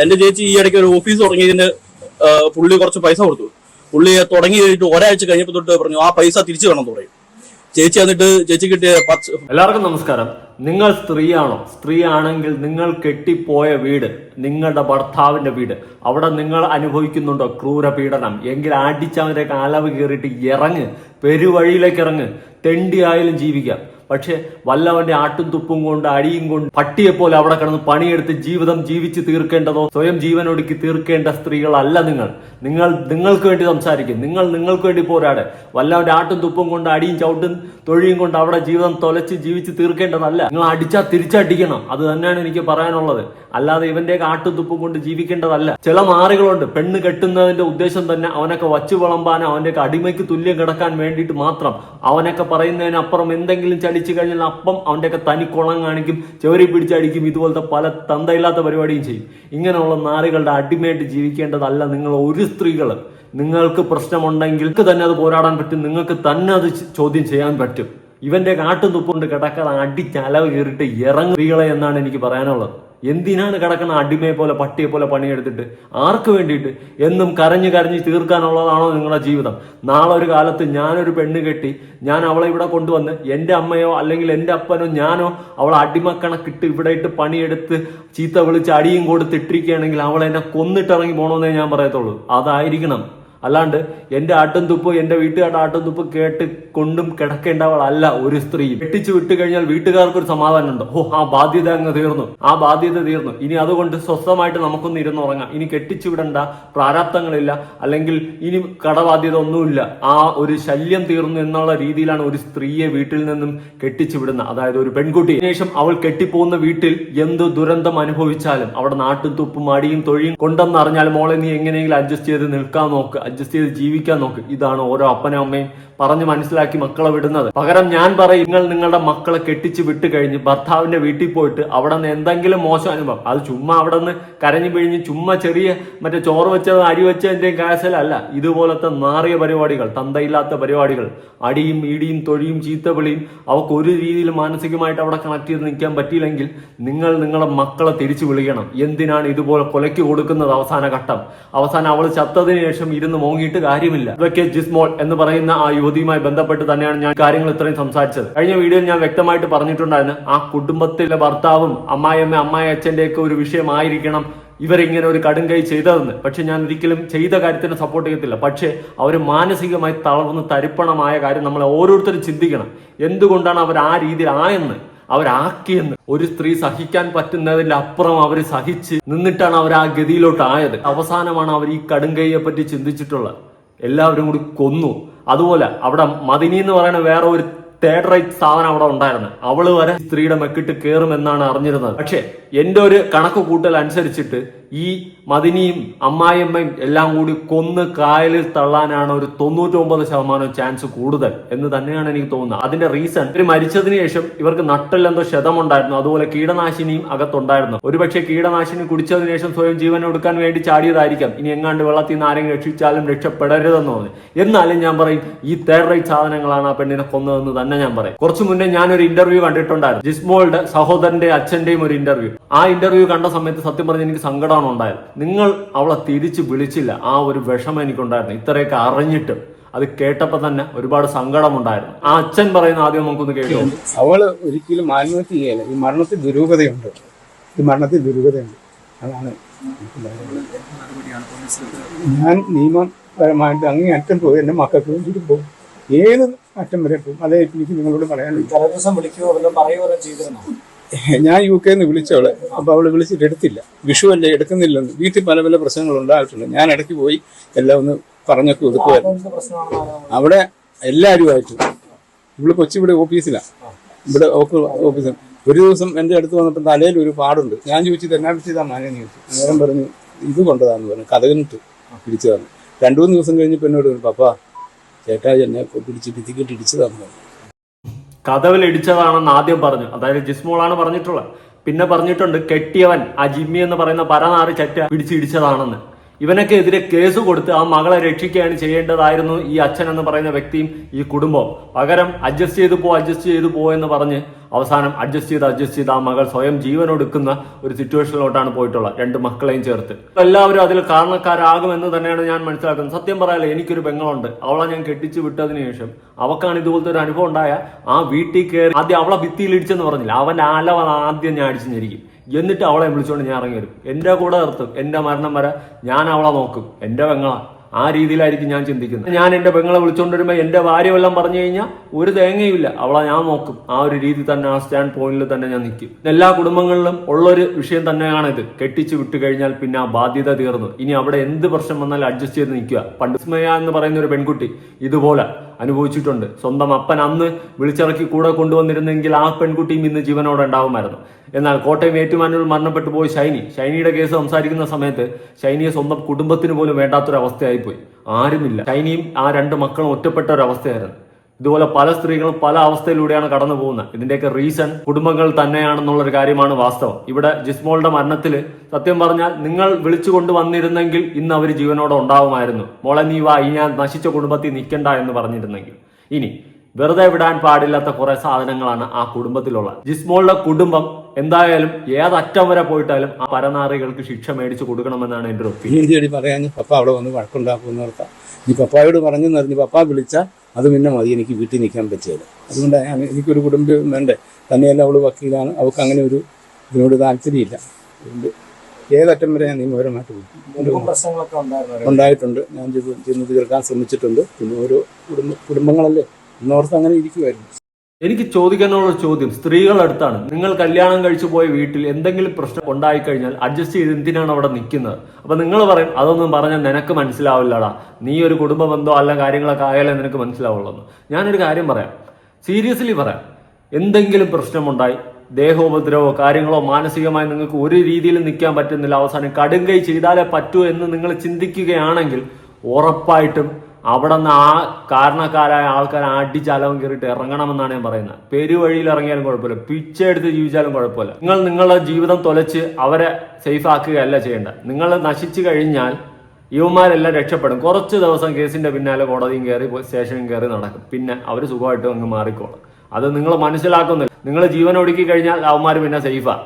എന്റെ ചേച്ചി ഈ ഇടയ്ക്ക് ഒരു ഓഫീസ് തുടങ്ങിയതിന് പുള്ളി കുറച്ച് പൈസ കൊടുത്തു. പുള്ളി തുടങ്ങി കഴിഞ്ഞിട്ട് ഒരാഴ്ച കഴിഞ്ഞപ്പോൾ തൊട്ട് പറഞ്ഞു ആ പൈസ തിരിച്ചു വേണം തുടങ്ങി. ചേച്ചി എന്നിട്ട് ചേച്ചി കിട്ടിയ എല്ലാവർക്കും നമസ്കാരം. നിങ്ങൾ സ്ത്രീയാണോ? സ്ത്രീ ആണെങ്കിൽ നിങ്ങൾ കെട്ടിപ്പോയ വീട്, നിങ്ങളുടെ ഭർത്താവിന്റെ വീട്, അവിടെ നിങ്ങൾ അനുഭവിക്കുന്നുണ്ടോ ക്രൂര പീഡനം? എങ്കിൽ അടിച്ചവന്റെ കാലവ് കയറിയിട്ട് ഇറങ്ങ്, പെരുവഴിയിലേക്ക് ഇറങ്ങ്, തെണ്ടിയായാലും ജീവിക്കാം. പക്ഷെ വല്ലവന്റെ ആട്ടും തുപ്പും കൊണ്ട് അടിയും കൊണ്ട് പട്ടിയെ പോലെ അവിടെ കിടന്ന് പണിയെടുത്ത് ജീവിതം ജീവിച്ച് തീർക്കേണ്ടതോ സ്വയം ജീവനൊടുക്കി തീർക്കേണ്ട സ്ത്രീകളല്ല നിങ്ങൾക്ക് വേണ്ടി സംസാരിക്കും. നിങ്ങൾക്ക് വേണ്ടി പോരാട്. വല്ലവന്റെ ആട്ടും തുപ്പും കൊണ്ട് അടിയും ചവിട്ടും തൊഴിയും കൊണ്ട് അവിടെ ജീവിതം തൊലച്ച് ജീവിച്ച് തീർക്കേണ്ടതല്ല. നിങ്ങൾ അടിച്ചാൽ തിരിച്ചടിക്കണം. അത് തന്നെയാണ് എനിക്ക് പറയാനുള്ളത്. അല്ലാതെ ഇവന്റെ ആട്ടും തുപ്പും കൊണ്ട് ജീവിക്കേണ്ടതല്ല. ചില മാറികളുണ്ട്, പെണ്ണ് കെട്ടുന്നതിന്റെ ഉദ്ദേശം തന്നെ അവനൊക്കെ വച്ചു വിളമ്പാനോ അവന്റെ അടിമയ്ക്ക് തുല്യം കിടക്കാൻ വേണ്ടിയിട്ട് മാത്രം. അവനൊക്കെ പറയുന്നതിനപ്പുറം എന്തെങ്കിലും ചടിച്ചു കഴിഞ്ഞാൽ അപ്പം അവന്റെയൊക്കെ തനി കുളം കാണിക്കും, ചെവരി പിടിച്ചടിക്കും, ഇതുപോലത്തെ പല തന്തയില്ലാത്ത പരിപാടിയും ചെയ്യും. ഇങ്ങനെയുള്ള നാറികളുടെ അടിമയായിട്ട് ജീവിക്കേണ്ടതല്ല നിങ്ങൾ ഒരു സ്ത്രീകൾ. നിങ്ങൾക്ക് പ്രശ്നമുണ്ടെങ്കിൽ തന്നെ അത് പോരാടാൻ പറ്റും, നിങ്ങൾക്ക് തന്നെ അത് ചോദ്യം ചെയ്യാൻ പറ്റും. ഇവന്റെ കാട്ടും തുപ്പുകൊണ്ട് കിടക്കാതെ അടിച്ചലവ് കയറിയിട്ട് ഇറങ്ങും സ്ത്രീകളെ എന്നാണ് എനിക്ക് പറയാനുള്ളത്. എന്തിനാണ് കിടക്കുന്ന അടിമയെ പോലെ പട്ടിയെ പോലെ പണിയെടുത്തിട്ട്? ആർക്ക് വേണ്ടിയിട്ട്? എന്നും കരഞ്ഞ് തീർക്കാനുള്ളതാണോ നിങ്ങളുടെ ജീവിതം? നാളെ ഒരു കാലത്ത് ഞാനൊരു പെണ്ണ് കെട്ടി ഞാൻ അവളെ ഇവിടെ കൊണ്ടുവന്ന് എൻ്റെ അമ്മയോ അല്ലെങ്കിൽ എൻ്റെ അപ്പനോ ഞാനോ അവളെ അടിമക്കണക്കിട്ട് ഇവിടെ ഇട്ട് പണിയെടുത്ത് ചീത്ത വിളിച്ച് അടിയും കൊടുത്തിട്ടിരിക്കുകയാണെങ്കിൽ അവളെ എന്നെ കൊന്നിട്ടിറങ്ങി പോകണമെന്നേ ഞാൻ പറയത്തുള്ളൂ. അതായിരിക്കണം. അല്ലാണ്ട് എന്റെ ആട്ടും തുപ്പ്, എന്റെ വീട്ടുകാരുടെ ആട്ടും തുപ്പ് കേട്ട് കൊണ്ടും കിടക്കേണ്ടവളല്ല ഒരു സ്ത്രീ. കെട്ടിച്ചു വിട്ട് കഴിഞ്ഞാൽ വീട്ടുകാർക്കൊരു സമാധാനം ഉണ്ട്. ആ ബാധ്യത അങ്ങ് തീർന്നു, ആ ബാധ്യത തീർന്നു, ഇനി അതുകൊണ്ട് സ്വസ്ഥമായിട്ട് നമുക്കൊന്ന് ഇരുന്നുറങ്ങാം. ഇനി കെട്ടിച്ചു വിടണ്ട, പ്രാരാബ്ദങ്ങളില്ല, അല്ലെങ്കിൽ ഇനി കടബാധ്യത ഒന്നുമില്ല, ആ ഒരു ശല്യം തീർന്നു എന്നുള്ള രീതിയിലാണ് ഒരു സ്ത്രീയെ വീട്ടിൽ നിന്നും കെട്ടിച്ചു വിടുന്നത്. അതായത് ഒരു പെൺകുട്ടി ശേഷം അവൾ കെട്ടിപ്പോകുന്ന വീട്ടിൽ എന്ത് ദുരന്തം അനുഭവിച്ചാലും അവിടെ നാട്ടും തുപ്പും അടിയും തൊഴിയും കൊണ്ടെന്നറിഞ്ഞാൽ മോളെ നീ എങ്ങനെയെങ്കിലും അഡ്ജസ്റ്റ് ചെയ്ത് നിൽക്കാൻ നോക്ക്, അഡ്ജസ്റ്റ് ചെയ്ത് ജീവിക്കാൻ നോക്ക്. ഇതാണ് ഓരോ അപ്പനും അമ്മയും പറഞ്ഞ് മനസ്സിലാക്കി മക്കളെ വിടുന്നത്. പകരം ഞാൻ പറയും, നിങ്ങളുടെ മക്കളെ കെട്ടിച്ച് വിട്ട് കഴിഞ്ഞ് ഭർത്താവിന്റെ വീട്ടിൽ പോയിട്ട് അവിടെ നിന്ന് എന്തെങ്കിലും മോശം അനുഭവം, അത് ചുമ്മാ അവിടെ നിന്ന് കരഞ്ഞു പിഴിഞ്ഞ് ചുമ്മാ ചെറിയ മറ്റേ ചോറ് വെച്ചത് അരി വെച്ചതിന്റെയും കാശലല്ല, ഇതുപോലത്തെ നാറിയ പരിപാടികൾ, തന്തയില്ലാത്ത പരിപാടികൾ, അടിയും ഇടിയും തൊഴിയും ചീത്തവിളിയും, അവർക്ക് ഒരു രീതിയിൽ മാനസികമായിട്ട് അവിടെ കണക്ട് ചെയ്ത് നിൽക്കാൻ പറ്റിയില്ലെങ്കിൽ നിങ്ങളുടെ മക്കളെ തിരിച്ചു വിളിക്കണം. എന്തിനാണ് ഇതുപോലെ കൊലയ്ക്ക് കൊടുക്കുന്നത്? അവസാന ഘട്ടം, അവസാനം അവൾ ചത്തതിന് ശേഷം ഇരുന്ന് മോങ്ങിയിട്ട് കാര്യമില്ല. അഡ്വക്കേറ്റ് ജിസ്മോൾ എന്ന് പറയുന്ന ആ യുവതിയുമായി ബന്ധപ്പെട്ട് തന്നെയാണ് ഞാൻ കാര്യങ്ങൾ ഇത്രയും സംസാരിച്ചത്. കഴിഞ്ഞ വീഡിയോയിൽ ഞാൻ വ്യക്തമായിട്ട് പറഞ്ഞിട്ടുണ്ടായിരുന്നു, ആ കുടുംബത്തിലെ ഭർത്താവും അമ്മായിയമ്മ അച്ഛന്റെ ഒക്കെ ഒരു വിഷയമായിരിക്കണം ഇവരിങ്ങനെ ഒരു കടുംകൈ ചെയ്തതെന്ന്. പക്ഷെ ഞാൻ ഒരിക്കലും ചെയ്ത കാര്യത്തിന് സപ്പോർട്ട് ചെയ്യത്തില്ല. പക്ഷെ അവർ മാനസികമായി തളർന്ന് തരിപ്പണമായ കാര്യം നമ്മൾ ഓരോരുത്തരും ചിന്തിക്കണം. എന്തുകൊണ്ടാണ് അവർ ആ രീതിയിൽ ആയെന്ന്, അവരാക്കിയെന്ന്. ഒരു സ്ത്രീ സഹിക്കാൻ പറ്റുന്നതിന്റെ അപ്പുറം അവർ സഹിച്ച് നിന്നിട്ടാണ് അവർ ആ ഗതിയിലോട്ട് ആയത്. അവസാനമാണ് അവർ ഈ കടുംകൈയെ പറ്റി ചിന്തിച്ചിട്ടുള്ളത്. എല്ലാവരും കൂടി കൊന്നു. അതുപോലെ അവിടെ മദിനി എന്ന് പറയുന്ന വേറെ ഒരു തേർഡ് റൈറ്റ് സാധനം അവിടെ ഉണ്ടായിരുന്നു. അവള് വരെ സ്ത്രീയുടെ മെക്കിട്ട് കയറുമെന്നാണ് അറിഞ്ഞിരുന്നത്. പക്ഷെ എന്റെ ഒരു കണക്ക് കൂട്ടൽ അനുസരിച്ചിട്ട് ഈ മദിനിയും അമ്മായിയമ്മയും എല്ലാം കൂടി കൊന്ന് കായലിൽ തള്ളാനാണ് ഒരു 99% ചാൻസ് കൂടുതൽ എന്ന് തന്നെയാണ് എനിക്ക് തോന്നുന്നത്. അതിന്റെ റീസൺ, ഇവർ മരിച്ചതിന് ശേഷം ഇവർക്ക് നട്ടെല്ലെന്തോ ക്ഷതമുണ്ടായിരുന്നു, അതുപോലെ കീടനാശിനിയും അകത്തുണ്ടായിരുന്നു. ഒരുപക്ഷെ കീടനാശിനി കുടിച്ചതിന് ശേഷം സ്വയം ജീവൻ കൊടുക്കാൻ വേണ്ടി ചാടിയതായിരിക്കാം. ഇനി എങ്ങാണ്ട് വെള്ളത്തിൽ നിന്ന് ആരെങ്കിലും രക്ഷിച്ചാലും രക്ഷപ്പെടരുതെന്ന് പറഞ്ഞു. എന്നാലും ഞാൻ പറയും, ഈ തേർഡ് റൈറ്റ് സാധനങ്ങളാണ് ആ പെണ്ണിനെ കൊന്നതെന്ന് തന്നെ ഞാൻ പറയും. കുറച്ചു മുന്നേ ഞാനൊരു ഇന്റർവ്യൂ കണ്ടിട്ടുണ്ടായിരുന്നു, ജിസ്മോളുടെ സഹോദരന്റെ അച്ഛന്റെയും ഒരു ഇന്റർവ്യൂ. ആ ഇന്റർവ്യൂ കണ്ട സമയത്ത് സത്യം പറഞ്ഞ് എനിക്ക് സങ്കടമാണ് ഉണ്ടായത്. നിങ്ങൾ അവളെ തിരിച്ചു വിളിച്ചില്ല, ആ ഒരു വിഷമം എനിക്കുണ്ടായിരുന്നു. ഇത്രയൊക്കെ അറിഞ്ഞിട്ടും അത് കേട്ടപ്പോ തന്നെ ഒരുപാട് സങ്കടമുണ്ടായിരുന്നു. ആ അച്ഛൻ പറയുന്ന ആദ്യം നമുക്കൊന്ന് കേട്ടു. അവള് ഒരിക്കലും ആത്മഹത്യ ചെയ്യല. ഈ മരണത്തിൽ ദുരൂഹതയുണ്ട്, അതാണ് ഞാൻ നിയമപരമായിട്ട് അങ്ങേ അറ്റം പോയി എന്റെ മക്കൾക്ക് വേണ്ടിയിട്ട് പോകും, ഏത് അറ്റം വരെ പോകും. അതേ എനിക്ക് നിങ്ങളോട് പറയാനുണ്ട്. ഞാൻ UK നിന്ന് വിളിച്ചവളെ, അപ്പൊ അവള് വിളിച്ചിട്ട് എടുത്തില്ല. വിഷു അല്ലേ, എടുക്കുന്നില്ലെന്ന്. വീട്ടിൽ പല പല പ്രശ്നങ്ങൾ ഉണ്ടായിട്ടുണ്ട്. ഞാൻ ഇടയ്ക്ക് പോയി എല്ലാം ഒന്ന് പറഞ്ഞൊക്കെ ഒതുക്കുമായിരുന്നു. അവിടെ എല്ലാവരുമായിട്ട് ഇവള് ഇവിടെ ഓഫീസിലാണ്, ഇവിടെ ഓഫീസിൽ ഒരു ദിവസം എൻ്റെ അടുത്ത് വന്നപ്പോൾ തലയിൽ ഒരു പാടുണ്ട്. ഞാൻ ചോദിച്ചത് എന്നാ പിടിച്ചതാ മാനേന്ന് ചോദിച്ചു. അന്നേരം പറഞ്ഞു ഇത് കൊണ്ടതാന്ന് പറഞ്ഞു, കഥകനിട്ട് പിടിച്ചതാണ്. 2-3 ദിവസം കഴിഞ്ഞപ്പോൾ എന്നോട് പറഞ്ഞു, പപ്പാ ചേട്ടാ എന്നെ പിടിച്ച് ഭിത്തിക്കിട്ട് ഇടിച്ചതാന്ന് പറഞ്ഞു. കഥവിൽ ഇടിച്ചതാണെന്ന് ആദ്യം പറഞ്ഞു, അതായത് ജിസ്മോളാണ് പറഞ്ഞിട്ടുള്ളത്. പിന്നെ പറഞ്ഞിട്ടുണ്ട് കെട്ടിയവൻ ആ ജിമ്മി എന്ന് പറയുന്ന പരനാറി ചറ്റ പിടിച്ചിടിച്ചതാണെന്ന്. ഇവനൊക്കെ എതിരെ കേസ് കൊടുത്ത് ആ മകളെ രക്ഷിക്കുകയാണ് ചെയ്യേണ്ടതായിരുന്നു ഈ അച്ഛൻ എന്ന് പറയുന്ന വ്യക്തിയും ഈ കുടുംബവും. പകരം അഡ്ജസ്റ്റ് ചെയ്തു പോ എന്ന് പറഞ്ഞ് അവസാനം അഡ്ജസ്റ്റ് ചെയ്ത് ആ മകൾ സ്വയം ജീവനൊടുക്കുന്ന ഒരു സിറ്റുവേഷനിലോട്ടാണ് പോയിട്ടുള്ളത്, 2 മക്കളെയും ചേർത്ത്. എല്ലാവരും അതിൽ കാരണക്കാരാകുമെന്ന് തന്നെയാണ് ഞാൻ മനസ്സിലാക്കുന്നത്. സത്യം പറയാലോ, എനിക്കൊരു പെങ്ങളുണ്ട്. അവളെ ഞാൻ കെട്ടിച്ചു വിട്ടതിന് ശേഷം അവക്കാണ് ഇതുപോലത്തെ ഒരു അനുഭവം ഉണ്ടായ. ആ വീട്ടിൽ കയറി ആദ്യം അവളെ ഭിത്തിയിൽ ഇടിച്ചെന്ന് പറഞ്ഞില്ല, അവന്റെ അലവ ആദ്യം ഞാൻ അടിച്ചു ഞെരിക്കും. എന്നിട്ട് അവളെ വിളിച്ചുകൊണ്ട് ഞാൻ ഇറങ്ങി വരും. എന്റെ കൂടെ നിർത്തും. എന്റെ മരണം വരെ ഞാൻ അവളെ നോക്കും. എന്റെ പെങ്ങളാ. ആ രീതിയിലായിരിക്കും ഞാൻ ചിന്തിക്കുന്നത്. ഞാൻ എന്റെ പെങ്ങളെ വിളിച്ചുകൊണ്ടിരുമ്പോൾ എന്റെ ഭാര്യ വല്ലതും പറഞ്ഞു കഴിഞ്ഞാൽ ഒരു തേങ്ങയുമില്ല, അവളെ ഞാൻ നോക്കും. ആ ഒരു രീതി തന്നെ, ആ സ്റ്റാൻഡ് പോയിന്റിൽ തന്നെ ഞാൻ നിൽക്കും. എല്ലാ കുടുംബങ്ങളിലും ഉള്ളൊരു വിഷയം തന്നെയാണ് ഇത്. കെട്ടിച്ചു വിട്ടു കഴിഞ്ഞാൽ പിന്നെ ആ ബാധ്യത തീർന്നു. ഇനി അവിടെ എന്ത് പ്രശ്നം വന്നാലും അഡ്ജസ്റ്റ് ചെയ്ത് നിൽക്കുക. പണ്ട് വിസ്മയ എന്ന് പറയുന്ന ഒരു പെൺകുട്ടി ഇതുപോലെ അനുഭവിച്ചിട്ടുണ്ട്. സ്വന്തം അപ്പൻ അന്ന് വിളിച്ചിറക്കി കൂടെ കൊണ്ടുവന്നിരുന്നെങ്കിൽ ആ പെൺകുട്ടിയും ഇന്ന് ജീവനോടെ ഉണ്ടാവുമായിരുന്നു. എന്നാൽ കോട്ടയം ഏറ്റുമാനൂരിൽ മരണപ്പെട്ടു പോയി ഷൈനിയുടെ കേസ് സംസാരിക്കുന്ന സമയത്ത് ഷൈനിയെ സ്വന്തം കുടുംബത്തിന് പോലും വേണ്ടാത്തൊരവസ്ഥയായിപ്പോയി. ആരുമില്ല. ഷൈനിയും ആ 2 മക്കളും ഒറ്റപ്പെട്ട ഒരു അവസ്ഥയായിരുന്നു. ഇതുപോലെ പല സ്ത്രീകളും പല അവസ്ഥയിലൂടെയാണ് കടന്നു പോകുന്നത്. ഇതിന്റെയൊക്കെ റീസൺ കുടുംബങ്ങൾ തന്നെയാണെന്നുള്ളൊരു കാര്യമാണ് വാസ്തവം. ഇവിടെ ജിസ്മോളുടെ മരണത്തിൽ സത്യം പറഞ്ഞാൽ നിങ്ങൾ വിളിച്ചു കൊണ്ടുവന്നിരുന്നെങ്കിൽ ഇന്ന് അവർ ജീവനോടെ ഉണ്ടാവുമായിരുന്നു. മോളെ നീ വാ, ഈ ഞാൻ നശിച്ച കുടുംബത്തിൽ നിൽക്കണ്ട എന്ന് പറഞ്ഞിരുന്നെങ്കിൽ. ഇനി വെറുതെ വിടാൻ പാടില്ലാത്ത കുറെ സാധനങ്ങളാണ് ആ കുടുംബത്തിലുള്ള. ജിസ്മോളുടെ കുടുംബം എന്തായാലും ഏതറ്റം വരെ പോയിട്ടാലും ആ പരനാറികൾക്ക് ശിക്ഷ മേടിച്ചു കൊടുക്കണമെന്നാണ് എൻ്റെ ഒരു ഒപ്പീനിയൻ. ഇനി പറയാൻ പപ്പ അവിടെ വന്ന് വഴക്കുണ്ടാക്കുമെന്ന് ഓർത്താ. നീ പപ്പായോട് പറഞ്ഞെന്ന് പറഞ്ഞ് പപ്പ വിളിച്ചാൽ അത് പിന്നെ മതി, എനിക്ക് വീട്ടിൽ നിൽക്കാൻ പറ്റിയത്. അതുകൊണ്ടാണ് എനിക്കൊരു കുടുംബം വേണ്ടേ. തന്നെയല്ല അവള് വക്കീലാണ്, അവൾക്ക് അങ്ങനെ ഒരു ഇതിനോട് താല്പര്യമില്ല. അതുകൊണ്ട് ഏതറ്റം വരെ ഞാൻ നിയമപരമായിട്ട് ഉണ്ടായിട്ടുണ്ട്. ഞാൻ ചെന്ന് തീർക്കാൻ ശ്രമിച്ചിട്ടുണ്ട്. പിന്നെ ഓരോ കുടുംബങ്ങളല്ലേ എന്നോർത്ത് അങ്ങനെ ഇരിക്കുമായിരുന്നു. എനിക്ക് ചോദിക്കാനുള്ള ചോദ്യം സ്ത്രീകളടുത്താണ്. നിങ്ങൾ കല്യാണം കഴിച്ചു പോയ വീട്ടിൽ എന്തെങ്കിലും പ്രശ്നം ഉണ്ടായിക്കഴിഞ്ഞാൽ അഡ്ജസ്റ്റ് ചെയ്ത് എന്തിനാണ് അവിടെ നിൽക്കുന്നത്? അപ്പൊ നിങ്ങൾ പറയും അതൊന്നും പറഞ്ഞാൽ നിനക്ക് മനസ്സിലാവില്ലടാ, നീ ഒരു കുടുംബ ബന്ധോ അല്ല കാര്യങ്ങളൊക്കെ ആയാലേ നിനക്ക് മനസ്സിലാവുള്ളൂ. ഞാനൊരു കാര്യം പറയാം, സീരിയസ്ലി പറയാം. എന്തെങ്കിലും പ്രശ്നമുണ്ടായി, ദേഹോപദ്രവോ കാര്യങ്ങളോ മാനസികമായി നിങ്ങൾക്ക് ഒരു രീതിയിലും നിൽക്കാൻ പറ്റുന്നില്ല, അവസാനം കടുങ്കൈ ചെയ്താലേ പറ്റൂ എന്ന് നിങ്ങൾ ചിന്തിക്കുകയാണെങ്കിൽ ഉറപ്പായിട്ടും അവിടെ നിന്ന് ആ കാരണക്കാരായ ആൾക്കാരെ അടിച്ചലവം കയറിയിട്ട് ഇറങ്ങണമെന്നാണ് ഞാൻ പറയുന്നത്. പെരുവഴിയിൽ ഇറങ്ങിയാലും കുഴപ്പമില്ല, പിച്ചെടുത്ത് ജീവിച്ചാലും കുഴപ്പമില്ല. നിങ്ങൾ നിങ്ങളുടെ ജീവിതം തൊലച്ച് അവരെ സേഫ് ആക്കുകയല്ല ചെയ്യേണ്ടത്. നിങ്ങൾ നശിച്ചു കഴിഞ്ഞാൽ ഇവന്മാരെല്ലാം രക്ഷപ്പെടും. കുറച്ച് ദിവസം കേസിന്റെ പിന്നാലെ കോടതിയും കയറി സ്റ്റേഷനും കയറി നടക്കും. പിന്നെ അവർ സുഖമായിട്ട് അങ്ങ് മാറിക്കോളും. അത് നിങ്ങൾ മനസ്സിലാക്കുന്നില്ല. നിങ്ങൾ ജീവൻ ഒടുക്കി കഴിഞ്ഞാൽ അവന്മാർ പിന്നെ സേഫാ.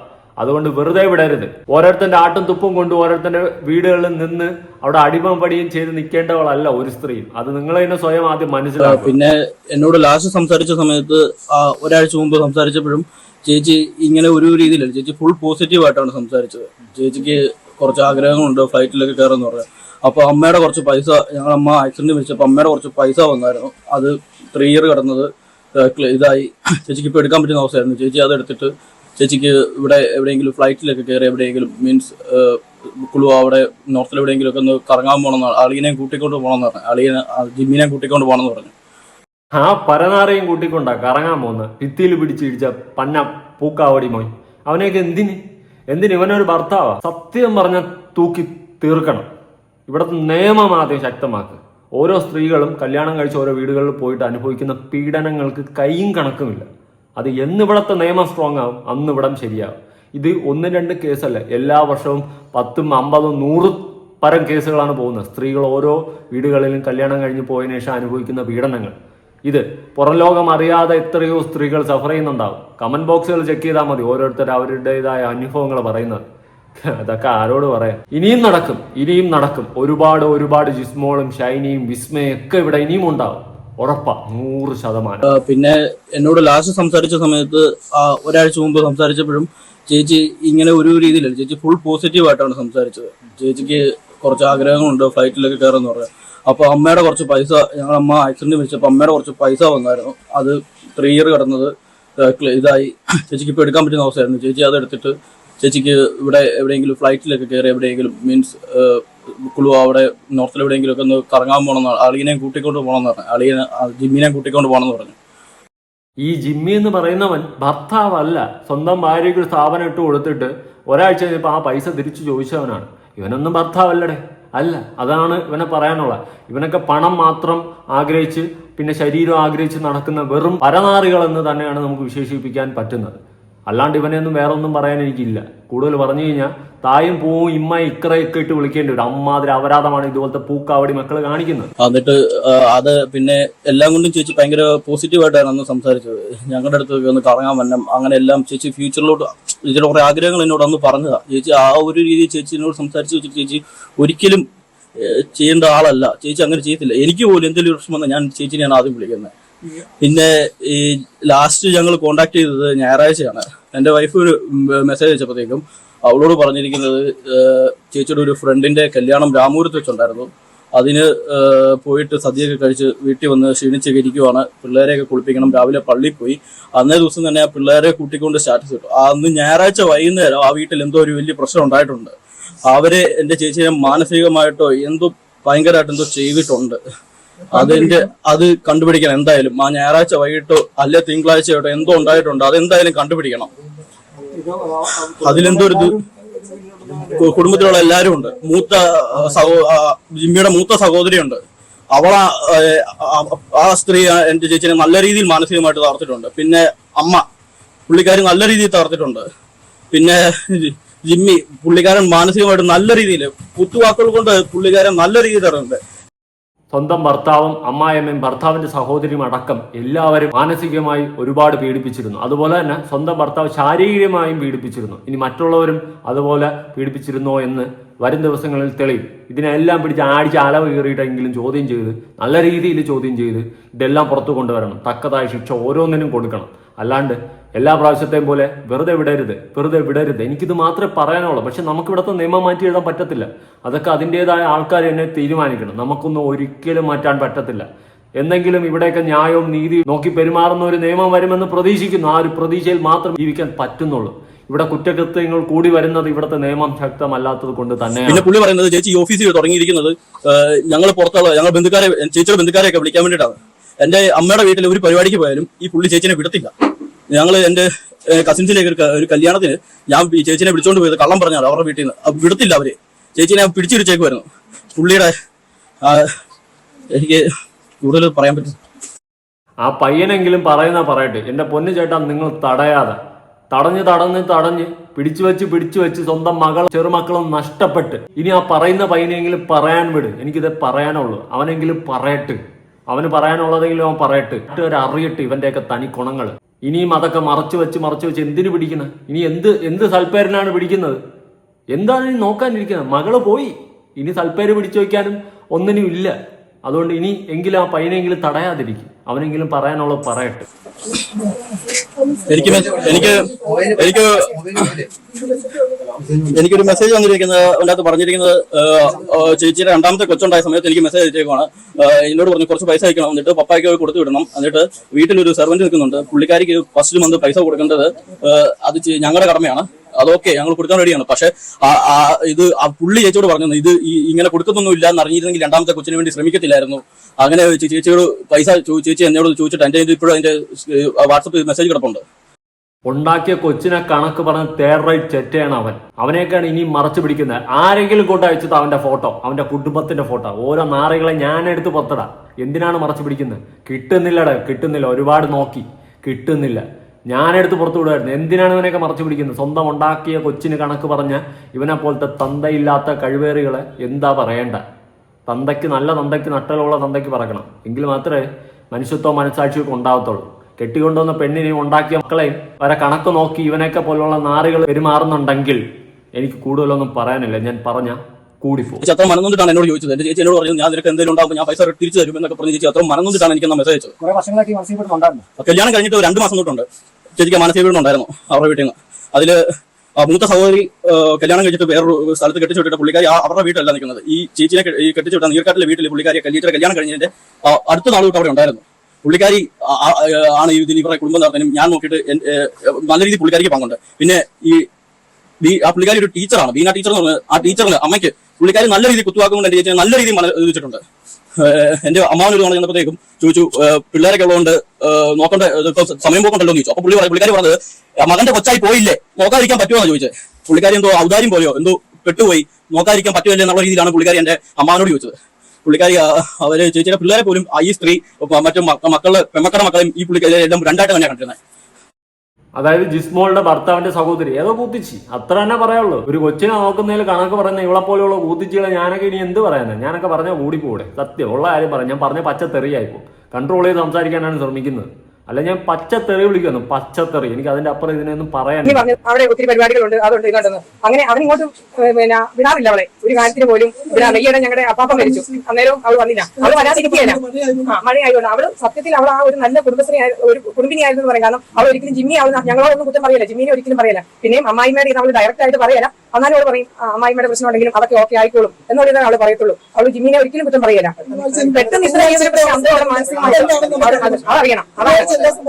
അതുകൊണ്ട് വെറുതെ വിടരുത്. ഓരോരുത്തരുടെ ആട്ടും തുപ്പും കൊണ്ട് ഓരോരുത്തരുടെ വീടുകളിൽ നിന്ന് അവിടെ അടിമ പടിയും ചെയ്ത് നിൽക്കേണ്ടവളല്ല ഒരു സ്ത്രീയും. അത് നിങ്ങൾ തന്നെ സ്വയം ആദ്യം മനസ്സിലാക്കും. പിന്നെ എന്നോട് ലാസ്റ്റ് സംസാരിച്ച സമയത്ത് ഒരാഴ്ച മുമ്പ് സംസാരിച്ചപ്പോഴും ചേച്ചി ഇങ്ങനെ ഒരു രീതിയിലല്ല, ചേച്ചി ഫുൾ പോസിറ്റീവ് ആയിട്ടാണ് സംസാരിച്ചത്. ചേച്ചിക്ക് കുറച്ച് ആഗ്രഹങ്ങളുണ്ട് ഫ്ലൈറ്റിലൊക്കെ കയറുമെന്ന് പറയാം. അപ്പൊ അമ്മയുടെ കുറച്ച് പൈസ, ഞങ്ങളമ്മ ആക്സിഡന്റ് മരിച്ചപ്പോൾ അമ്മയുടെ കുറച്ച് പൈസ വന്നായിരുന്നു. അത് 3 ഇയർ കിടന്നത് ഇതായി. ചേച്ചിക്ക് ഇപ്പൊ എടുക്കാൻ പറ്റുന്ന അവസ്ഥയായിരുന്നു. ചേച്ചി അത് എടുത്തിട്ട് ചേച്ചിക്ക് ഇവിടെ എവിടെയെങ്കിലും ഫ്ലൈറ്റിലൊക്കെ കയറി എവിടെയെങ്കിലും മീൻസ് കുളു അവിടെ നോർത്തിൽ എവിടെയെങ്കിലും ഒക്കെ ഒന്ന് കറങ്ങാൻ പോകണമെന്നാണ്. അളിയനെയും കൂട്ടിക്കൊണ്ട് പോകണമെന്ന് പറഞ്ഞു. ജിമ്മിനെ കൂട്ടിക്കൊണ്ട് പോകണമെന്ന് പറഞ്ഞു. ആ പരനാറയും കൂട്ടിക്കൊണ്ടാ കറങ്ങാൻ പോകുന്നത്. ഭിത്തിയിൽ പിടിച്ചിടിച്ച പന്ന പൂക്കാവടി മോയി. അവനെയൊക്കെ എന്തിന് ഇവനൊരു ഭർത്താവാ? സത്യം പറഞ്ഞ തൂക്കി തീർക്കണം. ഇവിടുത്തെ നിയമം ആദ്യം ശക്തമാക്കുക. ഓരോ സ്ത്രീകളും കല്യാണം കഴിച്ച ഓരോ വീടുകളിൽ പോയിട്ട് അനുഭവിക്കുന്ന പീഡനങ്ങൾക്ക് കൈയും കണക്കുമില്ല. അത് എന്നിവിടത്തെ നിയമം സ്ട്രോങ് ആവും അന്ന് ഇവിടം ശരിയാവും. ഇത് 1-2 കേസല്ല, എല്ലാ വർഷവും 10, 50, 100 പരം കേസുകളാണ് പോകുന്നത്. സ്ത്രീകൾ ഓരോ വീടുകളിലും കല്യാണം കഴിഞ്ഞ് പോയതിനു ശേഷം അനുഭവിക്കുന്ന പീഡനങ്ങൾ. ഇത് പുറം ലോകം അറിയാതെ എത്രയോ സ്ത്രീകൾ സഫർ ചെയ്യുന്നുണ്ടാവും. കമന്റ് ബോക്സുകൾ ചെക്ക് ചെയ്താൽ മതി ഓരോരുത്തർ അവരുടേതായ അനുഭവങ്ങൾ പറയുന്നത്. അതൊക്കെ ആരോട് പറയാം. ഇനിയും നടക്കും. ഒരുപാട് ജിസ്മോളും ഷൈനിയും വിസ്മയും ഒക്കെ ഇവിടെ ഇനിയും ഉണ്ടാവും. ഉറപ്പാ, 100%. പിന്നെ എന്നോട് ലാസ്റ്റ് സംസാരിച്ച സമയത്ത് ഒരാഴ്ച മുമ്പ് സംസാരിച്ചപ്പോഴും ചേച്ചി ഇങ്ങനെ ഒരു രീതിയിലല്ല, ചേച്ചി ഫുൾ പോസിറ്റീവ് ആയിട്ടാണ് സംസാരിച്ചത്. ചേച്ചിക്ക് കുറച്ച് ആഗ്രഹങ്ങളുണ്ട് ഫ്ലൈറ്റിലൊക്കെ കയറുമെന്ന് പറയാം. അപ്പൊ അമ്മയുടെ കുറച്ച് പൈസ, ഞങ്ങളമ്മ ആക്സിഡന്റ് മരിച്ചപ്പോൾ അമ്മയുടെ കുറച്ച് പൈസ വന്നായിരുന്നു. അത് 3 ഇയർ കിടന്നത് ഇതായി. ചേച്ചിക്ക് ഇപ്പൊ എടുക്കാൻ പറ്റുന്ന അവസ്ഥയായിരുന്നു. ചേച്ചി അത് എടുത്തിട്ട് ചേച്ചിക്ക് ഇവിടെ എവിടെയെങ്കിലും ഫ്ലൈറ്റിലൊക്കെ കയറി എവിടെയെങ്കിലും മീൻസ് കുളു അവിടെ നോർത്തിൽ എവിടെയെങ്കിലും ഒക്കെ ഒന്ന് കറങ്ങാൻ പോകണമെന്നാണ്. അളിയനെയും കൂട്ടിക്കൊണ്ട് പോകണമെന്ന് പറഞ്ഞു. ജിമ്മിനെ കൂട്ടിക്കൊണ്ട് പോകണമെന്ന് പറഞ്ഞു. ഈ ജിമ്മി എന്ന് പറയുന്നവൻ ഭർത്താവല്ല, സ്വന്തം ഭാര്യയ്ക്ക് ഒരു സ്ഥാപനം ഇട്ട് കൊടുത്തിട്ട് ഒരാഴ്ച കഴിഞ്ഞപ്പോൾ ആ പൈസ തിരിച്ചു ചോദിച്ചവനാണ്. ഇവനൊന്നും ഭർത്താവല്ലടേ, അല്ല. അതാണ് ഇവനെ പറയാനുള്ള. ഇവനൊക്കെ പണം മാത്രം ആഗ്രഹിച്ച് പിന്നെ ശരീരം ആഗ്രഹിച്ച് നടക്കുന്ന വെറും പരനാറികൾ എന്ന് തന്നെയാണ് നമുക്ക് വിശേഷിപ്പിക്കാൻ പറ്റുന്നത്. അല്ലാണ്ട് ഇവനെയൊന്നും വേറെ ഒന്നും പറയാൻ എനിക്കില്ല. കൂടുതൽ പറഞ്ഞു കഴിഞ്ഞാൽ തായും പൂവും ഇമ്മ ഇക്കറയൊക്കെ ഇട്ട് വിളിക്കേണ്ടി വരും. അമ്മാതിരി അപരാധമാണ് ഇതുപോലത്തെ പൂക്കാവടി മക്കൾ കാണിക്കുന്നത്. എന്നിട്ട് അത് പിന്നെ എല്ലാം കൊണ്ടും ചേച്ചി ഭയങ്കര പോസിറ്റീവായിട്ടാണ് അന്ന് സംസാരിച്ചത്. ഞങ്ങളുടെ അടുത്തൊക്കെ ഒന്ന് കറങ്ങാൻ വരണം, അങ്ങനെ എല്ലാം ചേച്ചി ഫ്യൂച്ചറിലോട്ട് ചേച്ചിയുടെ കുറെ ആഗ്രഹങ്ങൾ എന്നോട് അന്ന് പറഞ്ഞതാ. ചേച്ചി ആ ഒരു രീതിയിൽ ചേച്ചി എന്നോട് സംസാരിച്ച് വെച്ചിട്ട് ചേച്ചി ഒരിക്കലും ചെയ്യേണ്ട ആളല്ല, ചേച്ചി അങ്ങനെ ചെയ്യത്തില്ല. എനിക്ക് പോലും എന്തെങ്കിലും പ്രശ്നം വന്നാൽ ഞാൻ ചേച്ചിനെയാണ് ആദ്യം വിളിക്കുന്നത്. പിന്നെ ഈ ലാസ്റ്റ് ഞങ്ങൾ കോണ്ടാക്ട് ചെയ്തത് ഞായറാഴ്ചയാണ്. എൻ്റെ വൈഫ് ഒരു മെസ്സേജ് അയച്ചപ്പോഴത്തേക്കും അവളോട് പറഞ്ഞിരിക്കുന്നത് ചേച്ചിയുടെ ഒരു ഫ്രണ്ടിന്റെ കല്യാണം രാമൂരത്ത് വെച്ചുണ്ടായിരുന്നു, അതിന് പോയിട്ട് സദ്യയൊക്കെ കഴിച്ച് വീട്ടിൽ വന്ന് ക്ഷീണിച്ചൊക്കെ ഇരിക്കുവാണ്, പിള്ളേരെയൊക്കെ കുളിപ്പിക്കണം, രാവിലെ പള്ളിയിൽ പോയി. അന്നേ ദിവസം തന്നെ ആ പിള്ളേരെ കൂട്ടിക്കൊണ്ട് സ്റ്റാറ്റസ് ഇട്ടു. അന്ന് ഞായറാഴ്ച വൈകുന്നേരം ആ വീട്ടിൽ എന്തോ ഒരു വലിയ പ്രശ്നം ഉണ്ടായിട്ടുണ്ട്. അവരെ എൻ്റെ ചേച്ചിയെ മാനസികമായിട്ടോ എന്തോ ഭയങ്കരമായിട്ട് എന്തോ ചെയ്തിട്ടുണ്ട്. അത് കണ്ടുപിടിക്കണം എന്തായാലും. ആ ഞായറാഴ്ച വൈകിട്ടോ അല്ലെ തിങ്കളാഴ്ചയോട്ടോ എന്തോ ഉണ്ടായിട്ടുണ്ട്, അതെന്തായാലും കണ്ടുപിടിക്കണം. അതിലെന്തോ ഒരു കുടുംബത്തിലുള്ള എല്ലാവരും ഉണ്ട്. ജിമ്മിയുടെ മൂത്ത സഹോദരിയുണ്ട്. ആ സ്ത്രീ എന്റെ ചേച്ചിനെ നല്ല രീതിയിൽ മാനസികമായിട്ട് തകർത്തിട്ടുണ്ട്. പിന്നെ അമ്മ പുള്ളിക്കാരൻ നല്ല രീതിയിൽ തകർത്തിട്ടുണ്ട്. പിന്നെ ജിമ്മി പുള്ളിക്കാരൻ മാനസികമായിട്ട് നല്ല രീതിയിൽ കുത്തുവാക്കുകൾ കൊണ്ട് പുള്ളിക്കാരൻ നല്ല രീതിയിൽ തകർത്തിട്ടുണ്ട്. സ്വന്തം ഭർത്താവും അമ്മായിയമ്മയും ഭർത്താവിന്റെ സഹോദരിയും അടക്കം എല്ലാവരും മാനസികമായി ഒരുപാട് പീഡിപ്പിച്ചിരുന്നു. അതുപോലെ തന്നെ സ്വന്തം ഭർത്താവ് ശാരീരികമായും പീഡിപ്പിച്ചിരുന്നു. ഇനി മറ്റുള്ളവരും അതുപോലെ പീഡിപ്പിച്ചിരുന്നോ എന്ന് വരും ദിവസങ്ങളിൽ തെളിയും. ഇതിനെല്ലാം പിടിച്ച് ആടിച്ച് അലവ് കയറിയിട്ടെങ്കിലും ചോദ്യം ചെയ്ത് നല്ല രീതിയിൽ ചോദ്യം ചെയ്ത് ഇതെല്ലാം പുറത്തു കൊണ്ടുവരണം. തക്കതായ ശിക്ഷ ഓരോന്നിനും കൊടുക്കണം. അല്ലാണ്ട് എല്ലാ പ്രാവശ്യത്തെയും പോലെ വെറുതെ വിടരുത്. എനിക്കിത് മാത്രമേ പറയാനുള്ളൂ. പക്ഷെ നമുക്ക് ഇവിടുത്തെ നിയമം മാറ്റി എഴുതാൻ പറ്റത്തില്ല. അതൊക്കെ അതിൻ്റെതായ ആൾക്കാർ എന്നെ തീരുമാനിക്കണം. നമുക്കൊന്നും ഒരിക്കലും മാറ്റാൻ പറ്റത്തില്ല. എന്തെങ്കിലും ഇവിടെയൊക്കെ ന്യായവും നീതി നോക്കി പെരുമാറുന്ന ഒരു നിയമം വരുമെന്ന് പ്രതീക്ഷിക്കുന്നു. ആ ഒരു പ്രതീക്ഷയിൽ മാത്രം ജീവിക്കാൻ പറ്റുന്നുള്ളൂ. ഇവിടെ കുറ്റകൃത്യങ്ങൾ കൂടി വരുന്നത് ഇവിടുത്തെ നിയമം ശക്തമല്ലാത്തത് കൊണ്ട് തന്നെയാണ്. പിന്നെ പുള്ളി പറയുന്നത് ചേച്ചി ഓഫീസിൽ തുടങ്ങിയിരിക്കുന്നത് ഞങ്ങൾ പുറത്തുള്ള ഞങ്ങൾ ചേച്ചിയുടെ ബന്ധുക്കാരെയൊക്കെ വിളിക്കാൻ വേണ്ടിയിട്ടാണ്. എന്റെ അമ്മയുടെ വീട്ടിൽ ഒരു പരിപാടിക്ക് പോയാലും ഈ പുള്ളി ചേച്ചിനെ വിടത്തില്ല. ഞങ്ങൾ എന്റെ കസിൻസിലേക്ക് ഒരു കല്യാണത്തിന് ഞാൻ ചേച്ചിനെ വിളിച്ചോണ്ട് പോയത് കള്ളം പറഞ്ഞാൽ അവരുടെ വീട്ടിൽ നിന്ന് വിടത്തില്ല. അവര് ചേച്ചിനെ പിടിച്ചിരിച്ചേക്കുമായിരുന്നു. പുള്ളിയുടെ എനിക്ക് കൂടുതൽ പറയാൻ പറ്റും. ആ പയ്യനെങ്കിലും പറയട്ടെ. എന്റെ പൊന്നു ചേട്ടാ, നിങ്ങൾ തടയാതെ തടഞ്ഞ് പിടിച്ചു വെച്ച് സ്വന്തം ചെറുമക്കളും നഷ്ടപ്പെട്ട് ഇനി ആ പറയുന്ന പയ്യനെങ്കിലും പറയാൻ വിട്. എനിക്കിത് പറയാനുള്ളൂ. അവനെങ്കിലും പറയട്ട്. അവന് പറയാനുള്ളതെങ്കിലും അവൻ പറയട്ട്. അറിയട്ടെ ഇവന്റെയൊക്കെ തനി ഗുണങ്ങൾ. ഇനിയും അതൊക്കെ മറച്ചു വെച്ച് എന്തിനു പിടിക്കുന്നത്? ഇനി എന്ത് സൽപ്പേരനാണ് പിടിക്കുന്നത്? എന്താണ് ഇനി നോക്കാനിരിക്കുന്നത്? മകള് പോയി, ഇനി സൽപ്പേര് പിടിച്ചു വയ്ക്കാനും ഒന്നിനും ഇല്ല. അതുകൊണ്ട് ഇനി എങ്കിലും ആ പയ്യനെങ്കിലും തടയാതിരിക്കും. അവനെങ്കിലും പറയാനുള്ളത് പറയട്ടെ. എനിക്കൊരു മെസ്സേജ് വന്നിരിക്കുന്നത്, അതിനകത്ത് പറഞ്ഞിരിക്കുന്നത് ചേച്ചിയുടെ രണ്ടാമത്തെ കൊച്ചുണ്ടായ സമയത്ത് എനിക്ക് മെസ്സേജ് അയച്ചേക്കാണ്. എന്നോട് പറഞ്ഞു കുറച്ച് പൈസ അയക്കണം, എന്നിട്ട് പപ്പായ്ക്ക് കൊടുത്തു വിടണം. എന്നിട്ട് വീട്ടിലൊരു സെർവന്റ് നിൽക്കുന്നുണ്ട്, പുള്ളിക്കാരിക്ക് ഫസ്റ്റ് മന്ത് പൈസ കൊടുക്കേണ്ടത് അത് ഞങ്ങളുടെ കടമയാണ്. അതൊക്കെ ഞങ്ങൾ കൊടുക്കാൻ റെഡിയാണ്. പക്ഷെ ഇത് പുള്ളി ചേച്ചിയോട് പറഞ്ഞു ഇത് ഇങ്ങനെ കൊടുക്കുന്നൊന്നും ഇല്ല എന്ന് അറിഞ്ഞിരുന്നെങ്കിൽ രണ്ടാമത്തെ കൊച്ചിന് വേണ്ടി ശ്രമിക്കത്തില്ലായിരുന്നു. അങ്ങനെ ചേച്ചിയോട് പൈസ ചേച്ചി എന്നോട് ചോദിച്ചിട്ട് എന്റെ ഇപ്പോഴും അതിന്റെ വാട്സപ്പ് മെസ്സേജ് കിടപ്പുണ്ട്. ഉണ്ടാക്കിയ കൊച്ചിനെ കണക്ക് പറഞ്ഞ് തേർഡ് റൈറ്റ് ചെറ്റയാണ് അവനെയൊക്കെയാണ് ഇനി മറച്ചു പിടിക്കുന്നത്. ആരെങ്കിലും കൊണ്ട് അയച്ചത് അവന്റെ ഫോട്ടോ, അവന്റെ കുടുംബത്തിന്റെ ഫോട്ടോ. ഓരോ നാറികളെ ഞാനെടുത്ത് പുറത്തിടാ. എന്തിനാണ് മറച്ചു പിടിക്കുന്നത്? കിട്ടുന്നില്ല. ഒരുപാട് നോക്കി, കിട്ടുന്നില്ല. ഞാനെടുത്ത് പുറത്തു വിടുമായിരുന്നു. എന്തിനാണ് ഇവനെയൊക്കെ മറച്ചു പിടിക്കുന്നത്? സ്വന്തം ഉണ്ടാക്കിയ കൊച്ചിന് കണക്ക് പറഞ്ഞ ഇവനെ പോലത്തെ തന്തയില്ലാത്ത കഴിവേറികളെ എന്താ പറയേണ്ട? നല്ല തന്തയ്ക്ക് നട്ടലുള്ള തന്തയ്ക്ക് പറക്കണം. എങ്കിൽ മാത്രമേ മനുഷ്യത്വം മനസ്സാക്ഷിയൊക്കെ ഉണ്ടാവത്തുള്ളൂ. കെട്ടിക്കൊണ്ടുവന്ന പെണ്ണിനെയും ഉണ്ടാക്കിയ മക്കളെയും വരെ കണക്ക് നോക്കി ഇവനൊക്കെ പോലുള്ള നാറികൾ പെരുമാറുന്നുണ്ടെങ്കിൽ എനിക്ക് കൂടുതലൊന്നും പറയാനില്ല. ഞാൻ പറഞ്ഞ കൂടിപ്പോ. അത്ര മനന്നൊന്നിട്ടാണ് എന്നോട് ചോദിച്ചത്. എന്റെ ചേച്ചി എന്നോട് പറഞ്ഞു ഞാൻ നിനക്ക് എന്തെങ്കിലും ഉണ്ടാകുമ്പോൾ ഞാൻ പൈസ തിരിച്ചു തരും എന്നൊക്കെ പറഞ്ഞ് ചേച്ചി അത്ര മനന്നൊന്നിട്ടാണ് എനിക്ക് മെസ്സേജ് അയച്ചത്. കല്യാണം കഴിഞ്ഞിട്ട് 2 മാസം തൊട്ടുണ്ട് ചേച്ചിക്ക് മാനസിക പീഡനമുണ്ടായിരുന്നു അവരുടെ വീട്ടിൽ നിന്ന്. അതില് മൂത്ത സഹോദരി കല്യാണം കഴിച്ചിട്ട് വേറൊരു സ്ഥലത്ത് കെട്ടിച്ചു വിട്ടിട്ട് പുള്ളിക്കാരി അവരുടെ വീട്ടിലല്ല നിൽക്കുന്നത്. ഈ ചേച്ചിനെ കെട്ടിച്ചു വിട്ട നീർക്കാട്ടിലെ വീട്ടിൽ പുള്ളിക്കാരി കല്യാണം കഴിഞ്ഞതിന്റെ അടുത്ത നാൾ തൊട്ട് അവിടെ ഉണ്ടായിരുന്നു. പുള്ളിക്കാരി ആണ് ഇതിന് ഇവരുടെ കുടുംബം നടത്താനും ഞാൻ നോക്കിയിട്ട് നല്ല രീതിയിൽ പുള്ളിക്കാരിക്ക് പങ്കുണ്ട്. പിന്നെ ആ പുള്ളിക്കാരി ഒരു ടീച്ചറാണ്, ബീന ടീച്ചർ എന്ന് പറഞ്ഞത്. ആ ടീച്ചറിന് അമ്മയ്ക്ക് പുള്ളിക്കാരി നല്ല രീതിയിൽ കുത്തുവാക്കുകൊണ്ട് എന്റെ ചേച്ചിയെ നല്ല രീതിയിൽ മനസ്സിച്ചിട്ടുണ്ട്. എന്റെ അമ്മാവനൊരു തവണ ചെന്നപ്പോഴത്തേക്കും ചോദിച്ചു പിള്ളേരൊക്കെ ഉള്ളതുകൊണ്ട് നോക്കേണ്ട സമയം പോക്കണ്ടല്ലോ എന്ന് ചോദിച്ചു. അപ്പൊ പുള്ളിക്കാരി പറഞ്ഞത് മകന്റെ കൊച്ചായി പോയില്ലേ, നോക്കാതിരിക്കാൻ പറ്റുമോ എന്ന് ചോദിച്ചത്. പുള്ളിക്കാരി എന്തോ ഔദാര്യം പോലെയോ എന്തോ പെട്ടുപോയി, നോക്കാതിരിക്കാൻ പറ്റുമല്ലേ എന്നുള്ള രീതിയിലാണ് പുള്ളിക്കാരി എന്റെ അമ്മാവനോട് ചോദിച്ചത്. പുള്ളിക്കാരി അവര് ചേച്ചിയുടെ പിള്ളേരെ പോലും ഈ സ്ത്രീ മറ്റു പെമ്മക്കളുടെ മക്കളെയും ഈ പുള്ളിക്കാരി എല്ലാം രണ്ടായിട്ട് തന്നെ കണ്ടിരുന്നത്. അതായത് ജിസ്മോളുടെ ഭർത്താവിന്റെ സഹോദരി ഏതോ കൂത്തിച്ചി, അത്ര തന്നെ പറയാനുള്ളൂ. ഒരു കൊച്ചിനെ നോക്കുന്നതിൽ കണക്ക് പറയുന്ന ഇവളെ പോലെയുള്ള കൂത്തിച്ചികളെ ഞാനൊക്കെ ഇനി എന്ത് പറയാനാണ്? ഞാനൊക്കെ പറഞ്ഞാൽ കൂടിപ്പോടെ? സത്യം ഉള്ള കാര്യം പറയാം. ഞാൻ പറഞ്ഞ പച്ചത്തെറിയായിപ്പോ കൺട്രോൾ ചെയ്ത് സംസാരിക്കാനാണ് ശ്രമിക്കുന്നത്. അല്ല ഞാൻ പച്ചത്തെറി വിളിക്കുന്നു, പച്ചത്തെറി. എനിക്ക് അതിന്റെ അപ്പുറം ഇതിനൊന്നും പറയാൻ. അവിടെ ഒത്തിരി പരിപാടികളുണ്ട്, അതുകൊണ്ട് ഇതുണ്ടെന്ന് അങ്ങനെ അവനിങ്ങോട്ട് പിന്നെ വിടാറില്ല. അവളെ ഒരു കാര്യത്തിന് പോലും വിടാറില്ല. ഈയിടെ ഞങ്ങളുടെ അപ്പാപ്പ മരിച്ചു, അന്നേരം അവൾ വന്നില്ല. അവൾ വരാതിരിക്കുകയല്ല, മഴയായതുകൊണ്ട്. അവള് സത്യത്തിൽ അവൾ ആ ഒരു നല്ല ഒരു കുടുംബിനിയായിരുന്നു എന്ന് പറയും. കാരണം അവൾ ഒരിക്കലും ജിമ്മി ഞങ്ങളോടൊന്നും കുറ്റം പറയില്ല, ജിമ്മിനെ ഒരിക്കലും പറയില്ല. പിന്നെയും അമ്മായിമ്മയുടെ ഇത് അവൾ ഡയറക്റ്റ് ആയിട്ട് പറയല. എന്നാലും അവൾ പറയും അമ്മായിമ്മയുടെ പ്രശ്നം ഉണ്ടെങ്കിലും അതൊക്കെ ഓക്കെ ആയിക്കോളും എന്നുള്ളതാണ് അവൾ പറയത്തുള്ളൂ. അവൾ ജിമ്മിനെ ഒരിക്കലും കുറ്റം പറയില്ല. പെട്ടെന്ന് ഇത്ര അതറിയണം.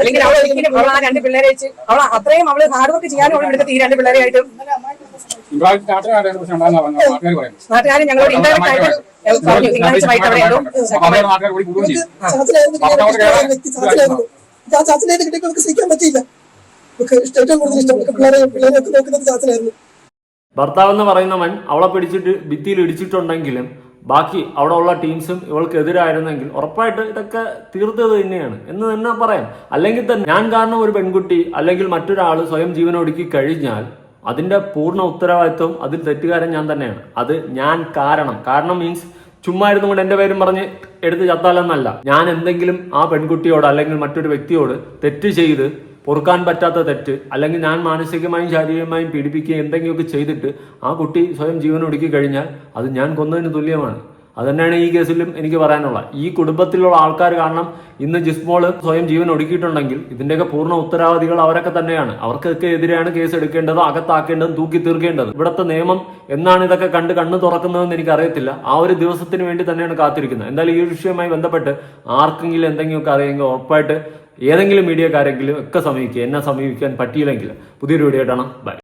അല്ലെങ്കിൽ അവൾ ഒരിക്കലും അവൾ ആ രണ്ട് പിള്ളേരെ വെച്ച് അവൾ അത്രയും അവള് ഹാർഡ് വർക്ക് ചെയ്യാനും അവൾ എടുത്ത് ഈ രണ്ട് പിള്ളേരെ ആയിട്ട് നാട്ടുകാർ ഞങ്ങളോട് ഇൻഡയറക്റ്റ് ആയിട്ട് പറഞ്ഞു തിങ്കളാഴ്ച വൈകിട്ട് അവിടെ ഉണ്ടോ ഭർത്താവ് എന്ന് പറയുന്നവൻ അവളെ പിടിച്ചിട്ട് ഭിത്തിയിൽ ഇടിച്ചിട്ടുണ്ടെങ്കിലും ബാക്കി അവിടെ ഉള്ള ടീംസും ഇവൾക്ക് എതിരായിരുന്നെങ്കിൽ ഉറപ്പായിട്ട് ഇതൊക്കെ തീർത്തത് തന്നെയാണ് എന്ന് തന്നെ പറയാം. അല്ലെങ്കിൽ തന്നെ ഞാൻ കാരണം ഒരു പെൺകുട്ടി അല്ലെങ്കിൽ മറ്റൊരാൾ സ്വയം ജീവനൊടുക്കി കഴിഞ്ഞാൽ അതിന്റെ പൂർണ്ണ ഉത്തരവാദിത്വം അതിൽ തെറ്റുകാരൻ ഞാൻ തന്നെയാണ്. അത് ഞാൻ കാരണം മീൻസ് ചുമ്മാ ഇരുന്നു കൊണ്ട് എന്റെ പേരും പറഞ്ഞ് എടുത്ത് ചത്താലെന്നല്ല. ഞാൻ എന്തെങ്കിലും ആ പെൺകുട്ടിയോട് അല്ലെങ്കിൽ മറ്റൊരു വ്യക്തിയോട് തെറ്റ് ചെയ്ത് പൊറുക്കാൻ പറ്റാത്ത തെറ്റ് അല്ലെങ്കിൽ ഞാൻ മാനസികമായും ശാരീരികമായും പീഡിപ്പിക്കുകയും എന്തെങ്കിലുമൊക്കെ ചെയ്തിട്ട് ആ കുട്ടി സ്വയം ജീവൻ ഒടുക്കി കഴിഞ്ഞാൽ അത് ഞാൻ കൊന്നതിന് തുല്യമാണ്. അതുതന്നെയാണ് ഈ കേസിലും എനിക്ക് പറയാനുള്ളത്. ഈ കുടുംബത്തിലുള്ള ആൾക്കാർ കാരണം ഇന്ന് ജിസ്മോള് സ്വയം ജീവൻ ഒടുക്കിയിട്ടുണ്ടെങ്കിൽ ഇതിന്റെയൊക്കെ പൂർണ്ണ ഉത്തരവാദികൾ അവരൊക്കെ തന്നെയാണ്. അവർക്കൊക്കെ എതിരെയാണ് കേസ് എടുക്കേണ്ടതും അകത്താക്കേണ്ടതും തൂക്കി തീർക്കേണ്ടതും. ഇവിടുത്തെ നിയമം എന്നാണ് ഇതൊക്കെ കണ്ണ് തുറക്കുന്നതെന്ന് എനിക്കറിയത്തില്ല. ആ ഒരു ദിവസത്തിന് വേണ്ടി തന്നെയാണ് കാത്തിരിക്കുന്നത്. എന്തായാലും ഈ വിഷയവുമായി ബന്ധപ്പെട്ട് ആർക്കെങ്കിലും എന്തെങ്കിലുമൊക്കെ അറിയെങ്കിൽ ഉറപ്പായിട്ട് ഏതെങ്കിലും മീഡിയക്കാരെങ്കിലും ഒക്കെ സമീപിക്കുക. എന്നെ സമീപിക്കാൻ പറ്റിയില്ലെങ്കിൽ പുതിയൊരു വീഡിയോ ആയിട്ടാണ്. ബൈ.